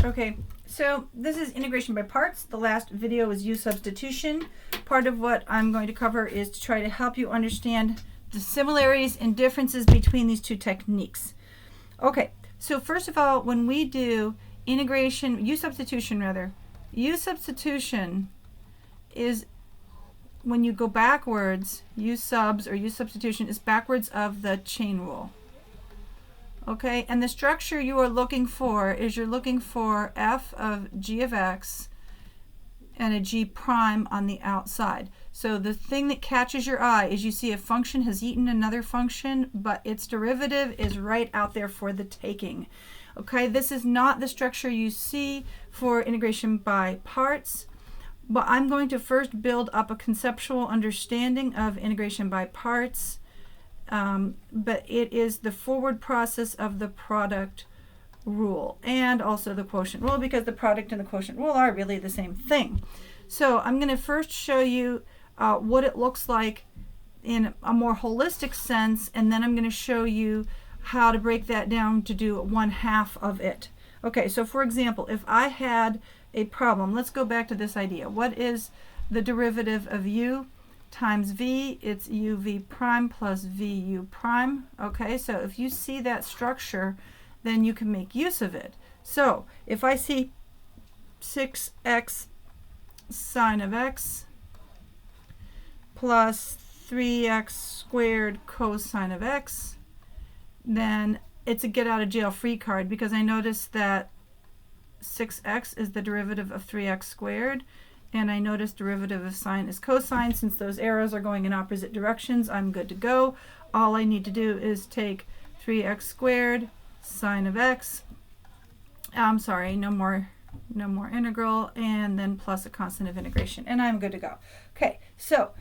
Okay, so this is integration by parts. The last video was U substitution. Part of what I'm going to cover is to try to help you understand the similarities and differences between these two techniques. Okay, so first of all, when we do integration, U substitution is when you go backwards. U subs or U substitution is backwards of the chain rule. Okay, and the structure you are looking for is you're looking for f of g of x and a g prime on the outside. So the thing that catches your eye is you see a function has eaten another function, but its derivative is right out there for the taking. Okay, this is not the structure you see for integration by parts, but I'm going to first build up a conceptual understanding of integration by parts. But it is the forward process of the product rule and also the quotient rule, because the product and the quotient rule are really the same thing. So I'm going to first show you what it looks like in a more holistic sense, and then I'm going to show you how to break that down to do 1/2 of it. Okay, so for example, if I had a problem, let's go back to this idea. What is the derivative of u times v? It's uv prime plus vu prime. Okay, so if you see that structure, then you can make use of it. So if I see 6x sine of x plus 3x squared cosine of x, then it's a get out of jail free card, because I notice that 6x is the derivative of 3x squared, and I notice derivative of sine is cosine. Since those arrows are going in opposite directions, I'm good to go. All I need to do is take 3x squared sine of x, I'm sorry, no more integral, and then plus a constant of integration, and I'm good to go. Okay, so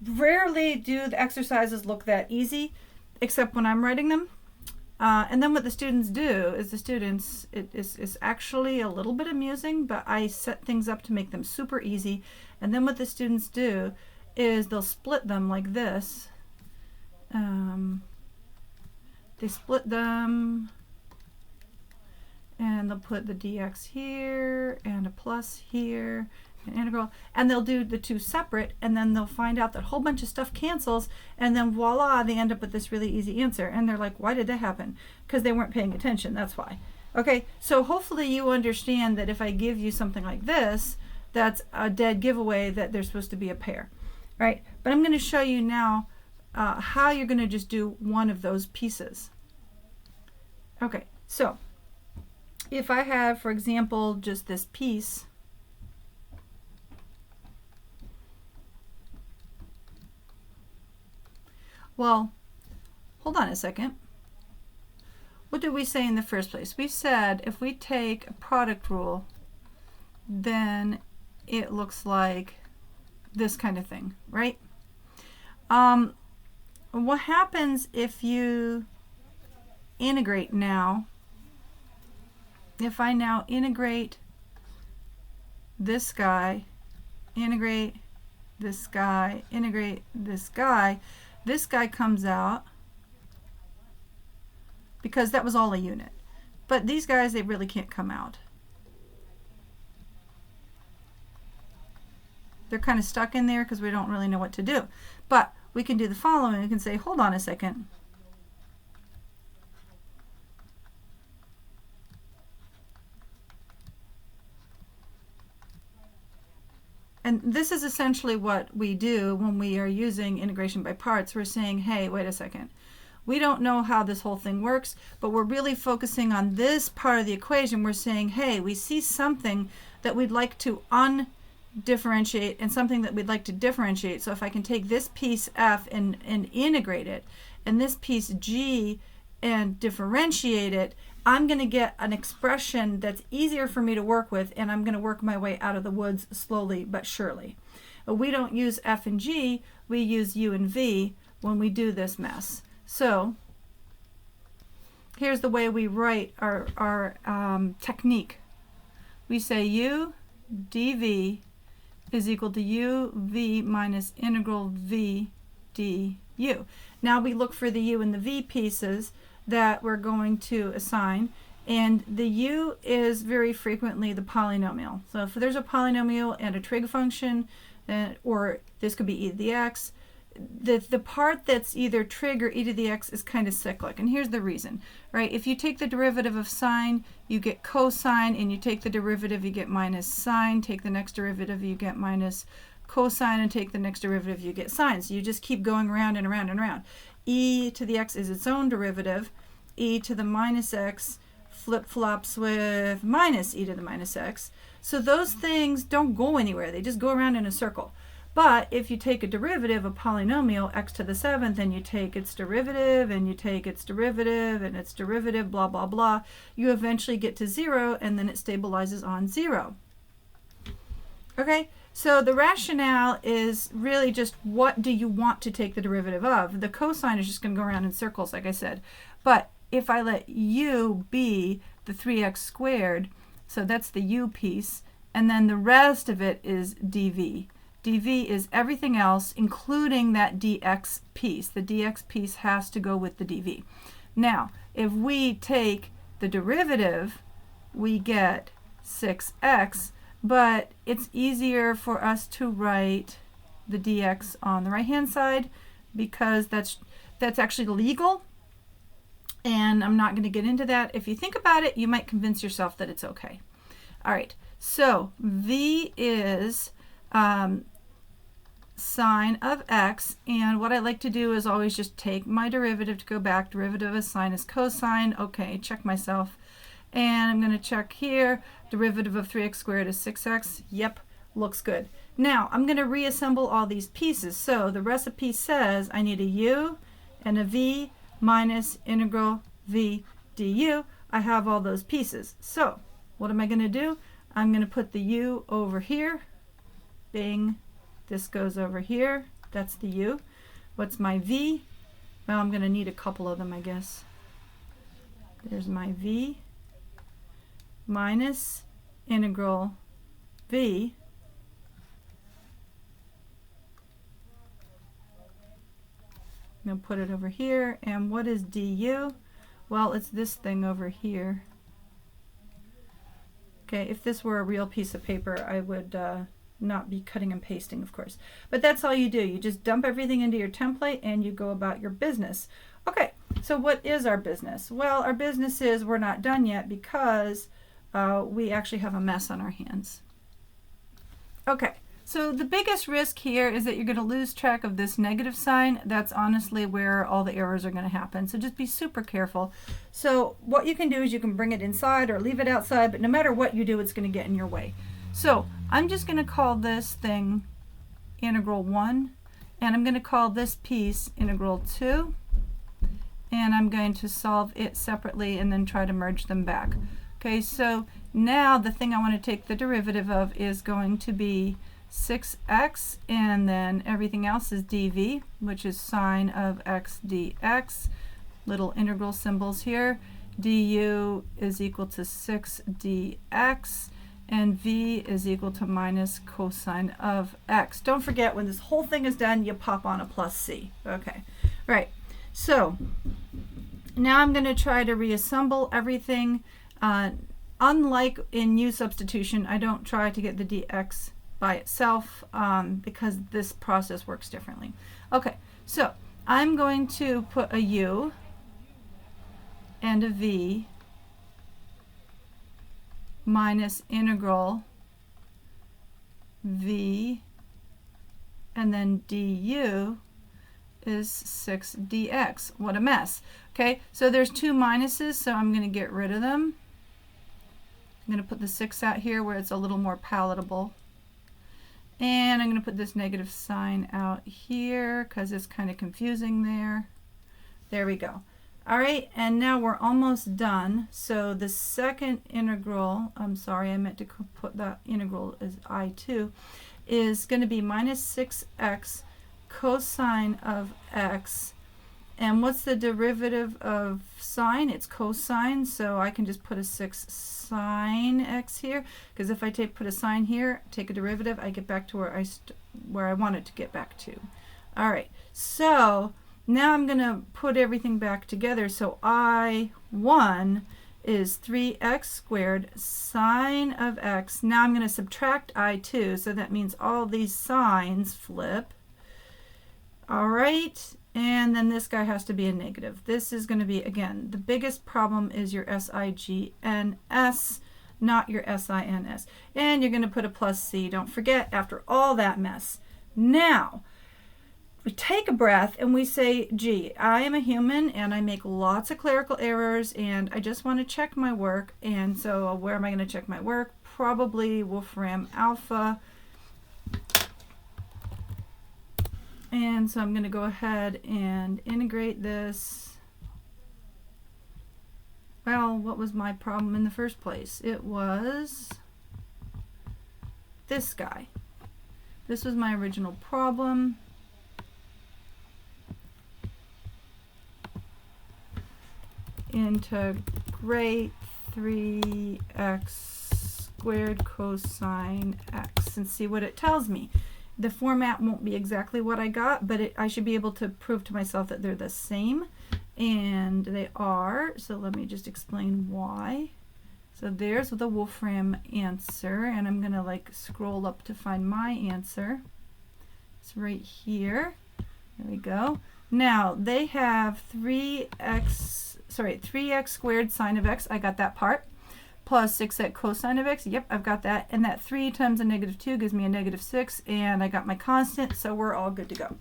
rarely do the exercises look that easy, except when I'm writing them. And then what the students do is it's actually a little bit amusing, but I set things up to make them super easy. And then what the students do is they'll split them like this. They split them, and they'll put the dx here and a plus here, an integral, and they'll do the two separate, and then they'll find out that a whole bunch of stuff cancels, and then voila, they end up with this really easy answer. And they're like, why did that happen? Because they weren't paying attention, that's why. Okay, so hopefully you understand that if I give you something like this, that's a dead giveaway that there's supposed to be a pair, right? But I'm going to show you now how you're going to just do one of those pieces. Okay, so if I have, for example, just this piece, well, hold on a second. What did we say in the first place? We said if we take a product rule, then it looks like this kind of thing, right? What happens if you integrate now? If I now integrate this guy, integrate this guy, integrate this guy comes out, because that was all a unit. But these guys, they really can't come out. They're kind of stuck in there because we don't really know what to do. But we can do the following. We can say, hold on a second. And this is essentially what we do when we are using integration by parts. We're saying, hey, wait a second. We don't know how this whole thing works, but we're really focusing on this part of the equation. We're saying, hey, we see something that we'd like to undifferentiate and something that we'd like to differentiate. So if I can take this piece f and integrate it, and this piece g and differentiate it, I'm going to get an expression that's easier for me to work with, and I'm going to work my way out of the woods slowly but surely. But we don't use f and g, we use u and v when we do this mess. So here's the way we write our technique. We say u dv is equal to uv minus integral v du. Now we look for the u and the v pieces that we're going to assign, And the u is very frequently the polynomial. So if there's a polynomial and a trig function, or this could be e to the x, the part that's either trig or e to the x is kind of cyclic. And here's the reason, right? If you take the derivative of sine, you get cosine, and you take the derivative, you get minus sine. Take the next derivative, you get minus cosine, and take the next derivative, you get sine. So you just keep going around and around and around. E to the x is its own derivative. E to the minus x flip-flops with minus e to the minus x. So those things don't go anywhere. They just go around in a circle. But if you take a derivative, a polynomial, x to the 7th, and you take its derivative, and you take its derivative, and its derivative, blah, blah, blah, you eventually get to 0, and then it stabilizes on 0. Okay, so the rationale is really just what do you want to take the derivative of. The cosine is just going to go around in circles, like I said. But if I let u be the 3x squared, so that's the u piece, and then the rest of it is dv. dv is everything else, including that dx piece. The dx piece has to go with the dv. Now, if we take the derivative, we get 6x, but it's easier for us to write the dx on the right-hand side because that's actually legal, and I'm not going to get into that. If you think about it, you might convince yourself that it's okay. All right, so v is sine of x, and what I like to do is always just take my derivative to go back. Derivative of sine is cosine. Okay, check myself. And I'm going to check here. Derivative of 3x squared is 6x. Yep, looks good. Now, I'm going to reassemble all these pieces. So the recipe says I need a u and a v minus integral v du. I have all those pieces. So what am I going to do? I'm going to put the u over here. Bing. This goes over here. That's the u. What's my v? Well, I'm going to need a couple of them, I guess. There's my v minus integral v I'm going to put it over here. And what is du? Well, it's this thing over here. Okay, if this were a real piece of paper, I would not be cutting and pasting, of course. But that's all you do. You just dump everything into your template and you go about your business. Okay, so what is our business? Well, our business is we're not done yet because we actually have a mess on our hands. Okay, so the biggest risk here is that you're going to lose track of this negative sign. That's honestly where all the errors are going to happen. So just be super careful. So what you can do is you can bring it inside or leave it outside, but no matter what you do, it's going to get in your way. So I'm just going to call this thing integral 1, and I'm going to call this piece integral 2, and I'm going to solve it separately and then try to merge them back. Okay, so now the thing I want to take the derivative of is going to be 6x, and then everything else is dv, which is sine of x dx. Little integral symbols here. du is equal to 6dx, and v is equal to minus cosine of x. Don't forget, when this whole thing is done, you pop on a plus c. Okay, right. So now I'm going to try to reassemble everything. Unlike in u substitution, I don't try to get the dx by itself because this process works differently. Okay, so I'm going to put a u and a v minus integral v, and then du is 6dx. What a mess. Okay, so there's two minuses, so I'm going to get rid of them. I'm going to put the 6 out here where it's a little more palatable. And I'm going to put this negative sign out here because it's kind of confusing there. There we go. All right, and now we're almost done. So the second integral, I'm sorry, I meant to put that integral as I2, is going to be minus 6x cosine of x. And what's the derivative of sine? It's cosine, so I can just put a 6 sine x here, because if I put a sine here, take a derivative, I get back to where I want it to get back to. All right, so now I'm going to put everything back together. So I1 is 3x squared sine of x. Now I'm going to subtract I2, so that means all these signs flip. All right, and then this guy has to be a negative. This is going to be, again, the biggest problem is your SIGNS, not your SINS. And you're going to put a plus C, don't forget, after all that mess. Now, we take a breath and we say, gee, I am a human and I make lots of clerical errors and I just want to check my work. And so where am I going to check my work? Probably Wolfram Alpha. And so I'm going to go ahead and integrate this. Well, what was my problem in the first place? It was this guy. This was my original problem. Integrate 3x squared cosine x and see what it tells me. The format won't be exactly what I got, but I should be able to prove to myself that they're the same, and they are. So let me just explain why. So there's the Wolfram answer, and I'm gonna like scroll up to find my answer. It's right here. There we go. Now they have 3x squared sine of x. I got that part. Plus 6x cosine of x. Yep, I've got that. And that 3 times a negative 2 gives me a negative 6. And I got my constant, so we're all good to go.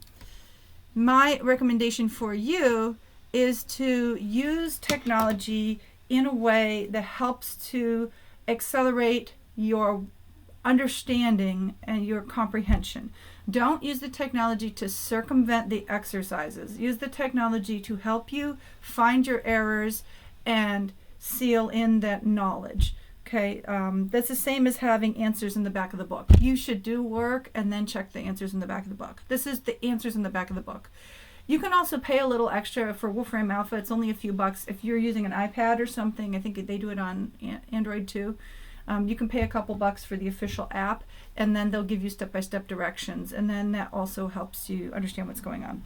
My recommendation for you is to use technology in a way that helps to accelerate your understanding and your comprehension. Don't use the technology to circumvent the exercises. Use the technology to help you find your errors and seal in that knowledge. Okay, that's the same as having answers in the back of the book. You should do work and then check the answers in the back of the book. This is the answers in the back of the book. You can also pay a little extra for Wolfram Alpha. It's only a few bucks. If you're using an iPad or something, I think they do it on Android too. You can pay a couple bucks for the official app, and then they'll give you step-by-step directions, and then that also helps you understand what's going on.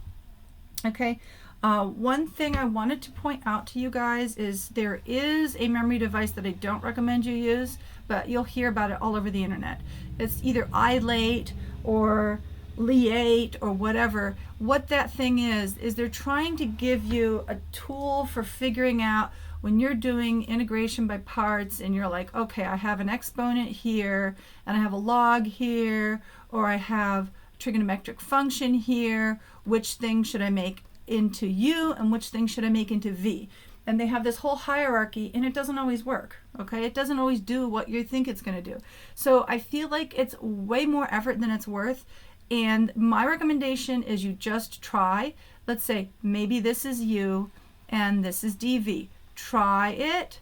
Okay. One thing I wanted to point out to you guys is there is a memory device that I don't recommend you use, but you'll hear about it all over the internet. It's either iLate or Liate or whatever. What that thing is they're trying to give you a tool for figuring out when you're doing integration by parts and you're like, okay, I have an exponent here and I have a log here, or I have a trigonometric function here, which thing should I make into U and which thing should I make into V? And they have this whole hierarchy and it doesn't always work, okay? It doesn't always do what you think it's going to do. So I feel like it's way more effort than it's worth, and my recommendation is you just try. Let's say maybe this is U and this is DV. Try it,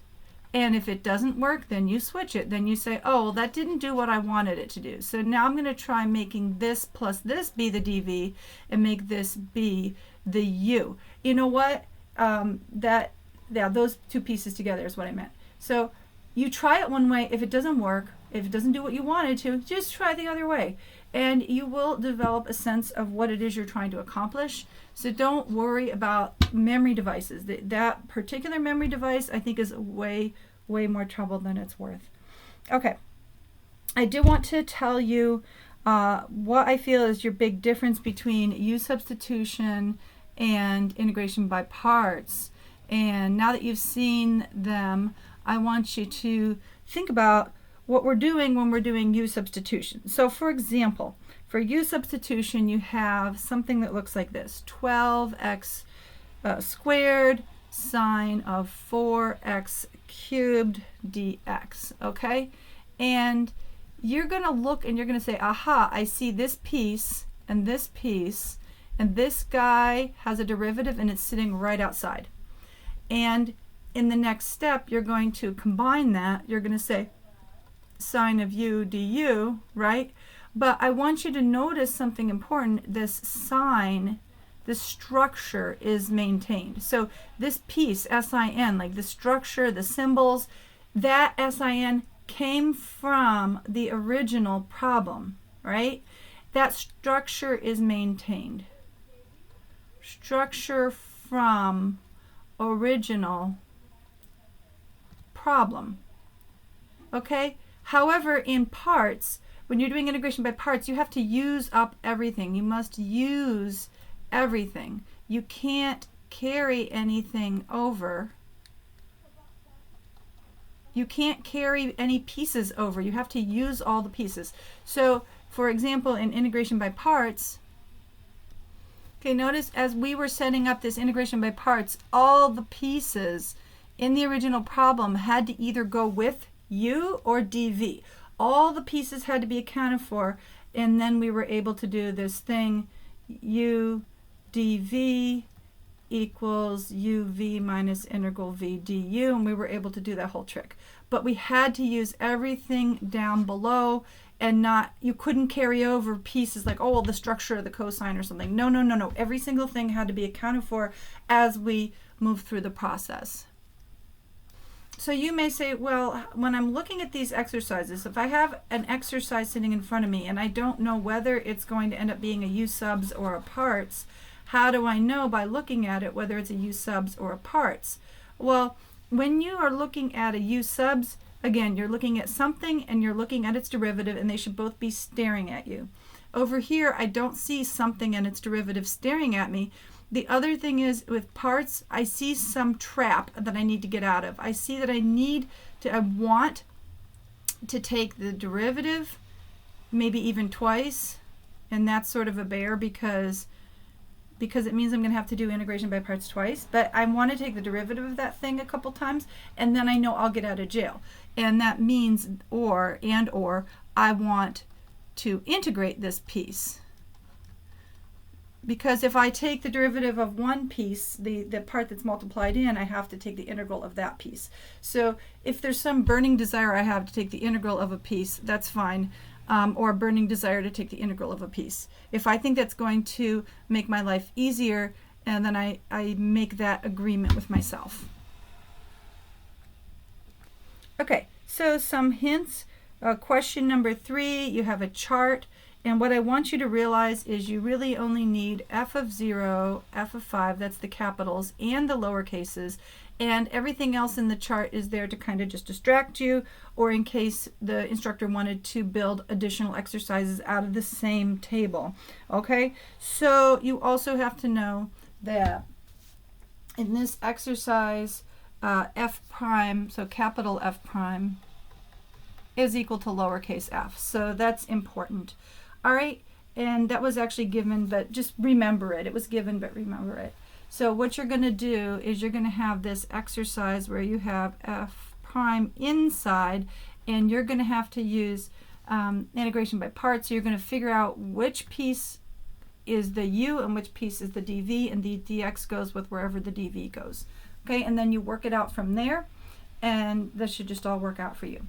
and if it doesn't work, then you switch it. Then you say, oh, well, that didn't do what I wanted it to do. So now I'm going to try making this plus this be the DV and make this be the U. You know what? Those two pieces together is what I meant. So you try it one way. If it doesn't work, if it doesn't do what you wanted to, just try the other way. And you will develop a sense of what it is you're trying to accomplish. So don't worry about memory devices. That particular memory device, I think, is way more trouble than it's worth. Okay, I do want to tell you what I feel is your big difference between U substitution and integration by parts. And now that you've seen them, I want you to think about what we're doing when we're doing U substitution. So for example, for U substitution, you have something that looks like this: 12x squared sine of 4x cubed dx, okay? And you're going to look and you're going to say, aha, I see this piece, and this guy has a derivative and it's sitting right outside. And in the next step, you're going to combine that. You're going to say sine of u du, right? But I want you to notice something important. This sine, this structure is maintained. So this piece, sin, like the structure, the symbols, that sin came from the original problem, right? That structure is maintained. Structure from original problem. Okay? However, in parts, when you're doing integration by parts, you have to use up everything. You must use everything. You can't carry anything over. You can't carry any pieces over. You have to use all the pieces. So, for example, in integration by parts, okay, notice as we were setting up this integration by parts, all the pieces in the original problem had to either go with u or dv. All the pieces had to be accounted for, and then we were able to do this thing, u dv equals uv minus integral v du, and we were able to do that whole trick. But we had to use everything down below, and you couldn't carry over pieces like, oh, well, the structure of the cosine or something. No, no, no, no. Every single thing had to be accounted for as we move through the process. So you may say, well, when I'm looking at these exercises, if I have an exercise sitting in front of me and I don't know whether it's going to end up being a u subs or a parts, how do I know by looking at it whether it's a u subs or a parts? Well, when you are looking at a u subs, again, you're looking at something and you're looking at its derivative, and they should both be staring at you. Over here, I don't see something and its derivative staring at me. The other thing is with parts, I see some trap that I need to get out of. I see that I want to take the derivative, maybe even twice, and that's sort of a bear because it means I'm going to have to do integration by parts twice. But I want to take the derivative of that thing a couple times, and then I know I'll get out of jail. And that means or I want to integrate this piece. Because if I take the derivative of one piece, the part that's multiplied in, I have to take the integral of that piece. So if there's some burning desire I have to take the integral of a piece, that's fine. Or a burning desire to take the integral of a piece. If I think that's going to make my life easier, and then I make that agreement with myself. Okay, so some hints. Question number 3, you have a chart. And what I want you to realize is you really only need f of 0, f of 5, that's the capitals, and the lower cases, and everything else in the chart is there to kind of just distract you, or in case the instructor wanted to build additional exercises out of the same table. Okay, so you also have to know that in this exercise, f prime, so capital F prime, is equal to lowercase f, so that's important. All right, and that was actually given, but just remember it. It was given, but remember it. So what you're going to do is you're going to have this exercise where you have f prime inside, and you're going to have to use integration by parts. So you're going to figure out which piece is the u and which piece is the dv, and the dx goes with wherever the dv goes. Okay, and then you work it out from there, and this should just all work out for you.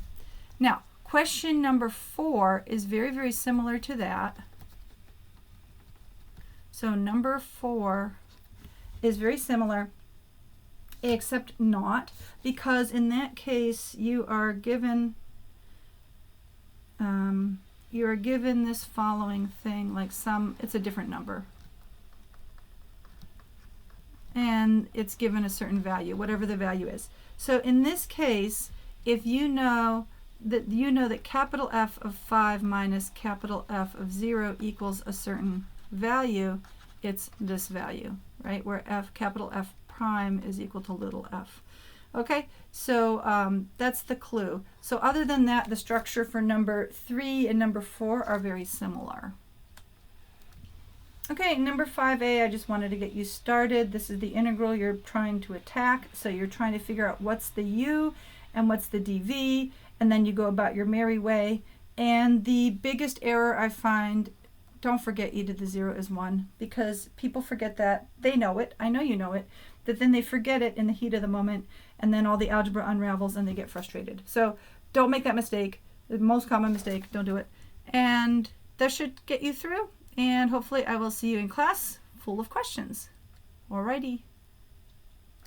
Now, question number 4 is very, very similar to that. So number 4 is very similar, except not, because in that case you are given this following thing, like it's a different number. And it's given a certain value, whatever the value is. So in this case, if you know that capital F of 5 minus capital F of 0 equals a certain value, it's this value, right? Where capital F prime is equal to little f. Okay, so that's the clue. So other than that, the structure for number 3 and number 4 are very similar. Okay, number 5a, I just wanted to get you started. This is the integral you're trying to attack. So you're trying to figure out what's the u and what's the dv, and then you go about your merry way. And the biggest error I find, don't forget e to the 0 is 1, because people forget that. They know it, I know you know it, but then they forget it in the heat of the moment, and then all the algebra unravels and they get frustrated. So don't make that mistake. The most common mistake, don't do it. And that should get you through, and hopefully I will see you in class full of questions. Alrighty.